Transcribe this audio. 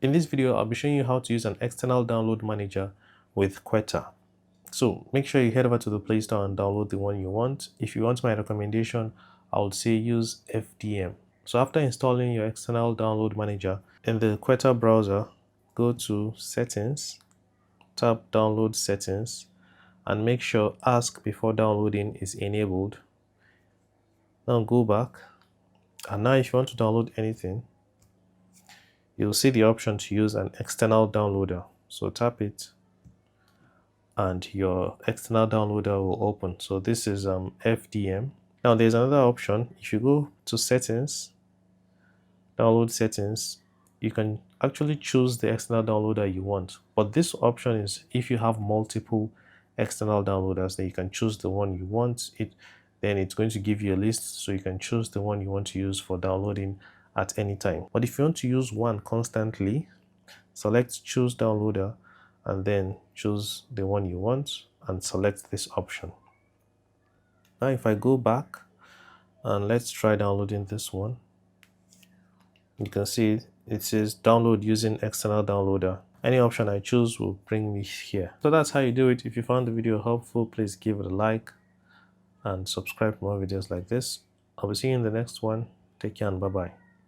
In this video, I'll be showing you how to use an external download manager with Quetta. So make sure you head over to the Play Store and download the one you want. If you want my recommendation, I would say use FDM. So after installing your external download manager in the Quetta browser, go to Settings, tap Download Settings, and make sure Ask Before Downloading is enabled. Now go back, and now if you want to download anything, you'll see the option to use an external downloader. So tap it and your external downloader will open. So this is FDM. Now there's another option. If you go to Settings, Download Settings, you can actually choose the external downloader you want. But this option is if you have multiple external downloaders, then you can choose the one you want. Then it's going to give you a list, so you can choose the one you want to use for downloading at any time. But if you want to use one constantly, select Choose Downloader and then choose the one you want and select this option. Now if I go back and let's try downloading this one, you can see it says download using external downloader. Any option I choose will bring me here. So that's how you do it. If you found the video helpful, please give it a like and subscribe for more videos like this. I'll be seeing you in the next one. Take care and bye bye.